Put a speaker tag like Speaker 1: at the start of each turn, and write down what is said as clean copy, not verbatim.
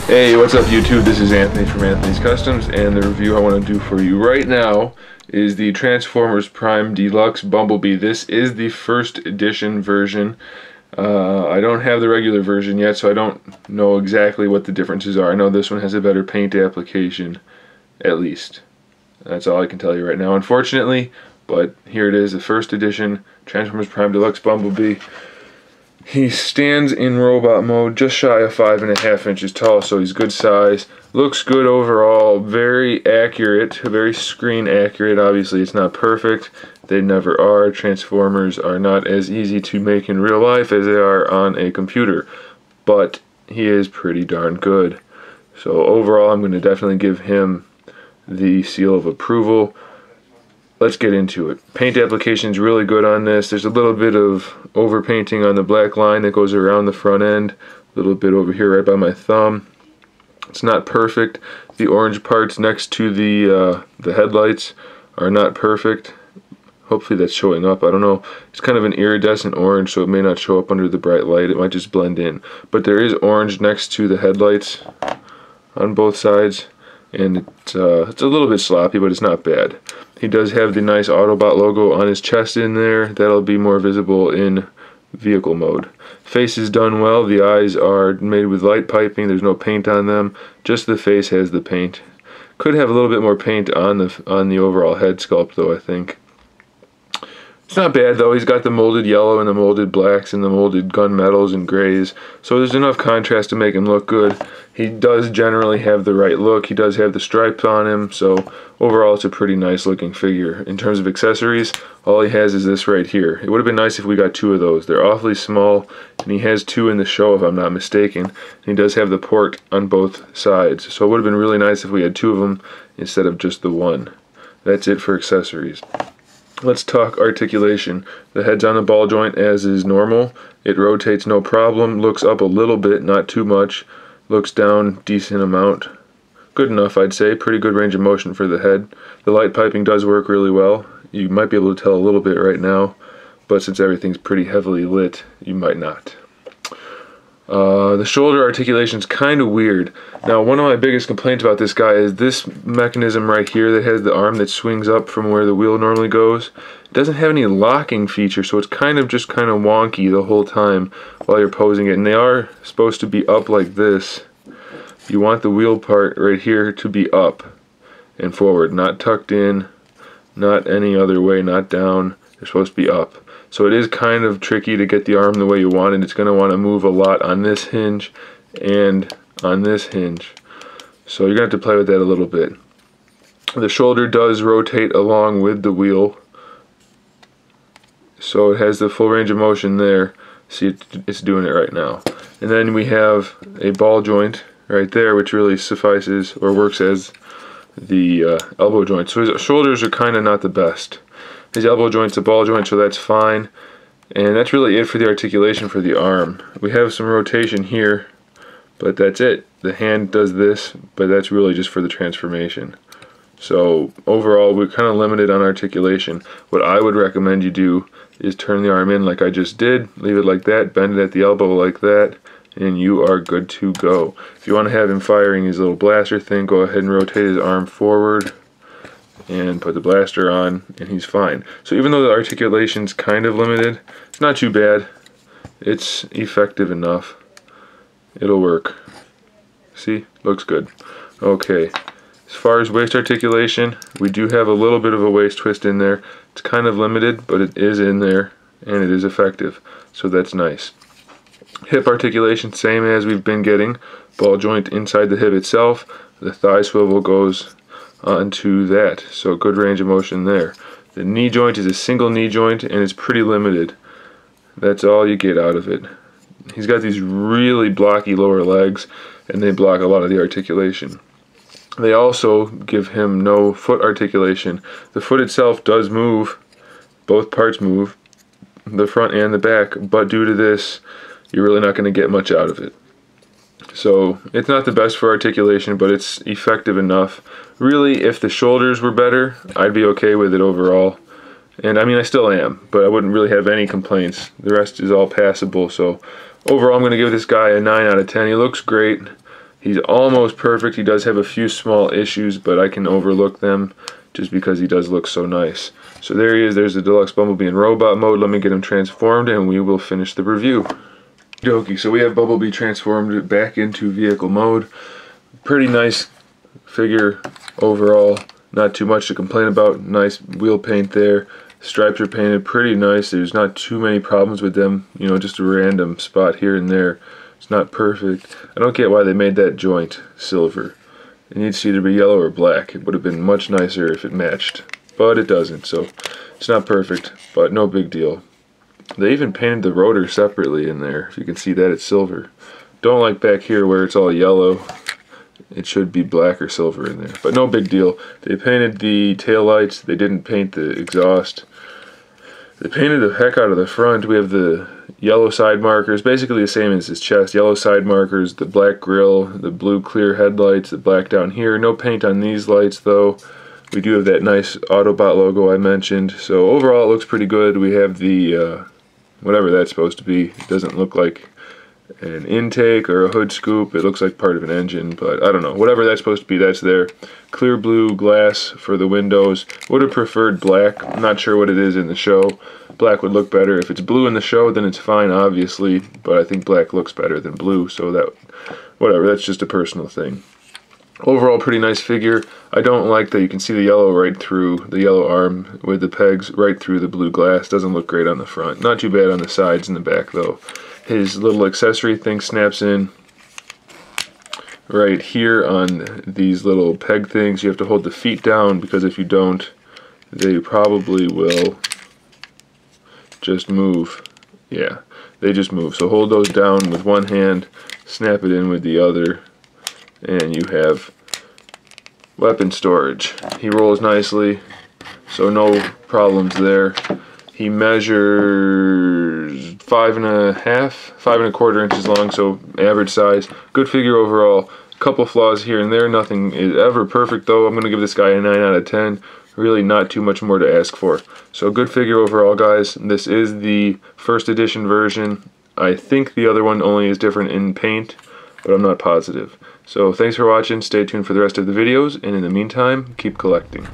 Speaker 1: Hey, what's up YouTube? This is Anthony from Anthony's Customs, and the review I want to do for you right now is the Transformers Prime Deluxe Bumblebee. This is the first edition version. I don't have the regular version yet, so I don't know exactly what the differences are. I know this one has a better paint application, at least. That's all I can tell you right now, unfortunately, but here it is, the first edition Transformers Prime Deluxe Bumblebee. He stands in robot mode, just shy of 5.5 inches tall, so he's good size. Looks good overall, very accurate, very screen accurate. Obviously it's not perfect, they never are. Transformers are not as easy to make in real life as they are on a computer, but he is pretty darn good. So overall I'm going to definitely give him the seal of approval. Let's get into it. Paint application is really good on this. There's a little bit of overpainting on the black line that goes around the front end. A little bit over here right by my thumb. It's not perfect. The orange parts next to the headlights are not perfect. Hopefully that's showing up. I don't know. It's kind of an iridescent orange, so it may not show up under the bright light. It might just blend in. But there is orange next to the headlights on both sides. And it's a little bit sloppy, but it's not bad. He does have the nice Autobot logo on his chest in there. That'll be more visible in vehicle mode. Face is done well. The eyes are made with light piping. There's no paint on them. Just the face has the paint. Could have a little bit more paint on the overall head sculpt, though, I think. It's not bad, though. He's got the molded yellow and the molded blacks and the molded gunmetals and grays. So there's enough contrast to make him look good. He does generally have the right look. He does have the stripes on him. So overall, it's a pretty nice looking figure. In terms of accessories, all he has is this right here. It would have been nice if we got two of those. They're awfully small, and he has two in the show, if I'm not mistaken. And he does have the port on both sides. So it would have been really nice if we had two of them instead of just the one. That's it for accessories. Let's talk articulation. The head's on the ball joint as is normal. It rotates no problem, looks up a little bit, not too much, looks down decent amount. Good enough, I'd say. Pretty good range of motion for the head. The light piping does work really well. You might be able to tell a little bit right now, but since everything's pretty heavily lit, you might not. The shoulder articulation is kind of weird. Now, one of my biggest complaints about this guy is this mechanism right here that has the arm that swings up from where the wheel normally goes. It doesn't have any locking feature, so it's kind of wonky the whole time while you're posing it. And they are supposed to be up like this. You want the wheel part right here to be up and forward, not tucked in, not any other way, not down. They're supposed to be up. So it is kind of tricky to get the arm the way you want it. It's going to want to move a lot on this hinge and on this hinge. So you're going to have to play with that a little bit. The shoulder does rotate along with the wheel. So it has the full range of motion there. See, it's doing it right now. And then we have a ball joint right there, which really suffices or works as the elbow joint. So his shoulders are kind of not the best. His elbow joint's a ball joint, so that's fine. And that's really it for the articulation for the arm. We have some rotation here, but that's it. The hand does this, but that's really just for the transformation. So overall, we're kind of limited on articulation. What I would recommend you do is turn the arm in like I just did, leave it like that, bend it at the elbow like that, and you are good to go. If you want to have him firing his little blaster thing, go ahead and rotate his arm forward and put the blaster on, and he's fine. So even though the articulation's kind of limited, it's not too bad. It's effective enough. It'll work. See? Looks good. Okay. As far as waist articulation, we do have a little bit of a waist twist in there. It's kind of limited, but it is in there, and it is effective. So that's nice. Hip articulation, same as we've been getting. Ball joint inside the hip itself. The thigh swivel goes onto that, so good range of motion there. The knee joint is a single knee joint, and it's pretty limited. That's all you get out of it. He's got these really blocky lower legs, and they block a lot of the articulation. They also give him no foot articulation. The foot itself does move, both parts move, the front and the back, but due to this, you're really not going to get much out of it. So it's not the best for articulation, but it's effective enough. Really, if the shoulders were better, I'd be okay with it overall. And I mean, I still am, but I wouldn't really have any complaints. The rest is all passable. So overall, I'm going to give this guy a 9 out of 10. He looks great. He's almost perfect. He does have a few small issues, but I can overlook them just because he does look so nice. So there he is. There's the Deluxe Bumblebee in robot mode. Let me get him transformed and we will finish the review. Okay, so we have Bumblebee transformed back into vehicle mode. Pretty nice figure overall. Not too much to complain about. Nice wheel paint there. Stripes are painted pretty nice. There's not too many problems with them. You know, just a random spot here and there. It's not perfect. I don't get why they made that joint silver. It needs to either be yellow or black. It would have been much nicer if it matched, but it doesn't, so it's not perfect, but no big deal. They even painted the rotor separately in there. If you can see that, it's silver. Don't like back here where it's all yellow. It should be black or silver in there, but no big deal. They painted the tail lights. They didn't paint the exhaust. They painted the heck out of the front. We have the yellow side markers, basically the same as his chest. Yellow side markers, the black grille, the blue clear headlights, the black down here. No paint on these lights though. We do have that nice Autobot logo I mentioned. So overall it looks pretty good. We have the, whatever that's supposed to be. It doesn't look like an intake or a hood scoop. It looks like part of an engine, but I don't know. Whatever that's supposed to be, that's there. Clear blue glass for the windows. Would have preferred black. I'm not sure what it is in the show. Black would look better. If it's blue in the show, then it's fine, obviously, but I think black looks better than blue, so that, whatever, that's just a personal thing. Overall, pretty nice figure. I don't like that you can see the yellow right through, the yellow arm with the pegs right through the blue glass. Doesn't look great on the front. Not too bad on the sides and the back, though. His little accessory thing snaps in right here on these little peg things. You have to hold the feet down because if you don't, they probably will just move. Yeah, they just move. So hold those down with one hand, snap it in with the other, and you have weapon storage. He rolls nicely, so no problems there. He measures 5.25 inches long, so average size. Good figure overall. Couple flaws here and there. Nothing is ever perfect though. I'm going to give this guy a 9 out of 10. Really not too much more to ask for. So good figure overall, guys. This is the first edition version. I think the other one only is different in paint, but I'm not positive. So thanks for watching. Stay tuned for the rest of the videos, and in the meantime, keep collecting.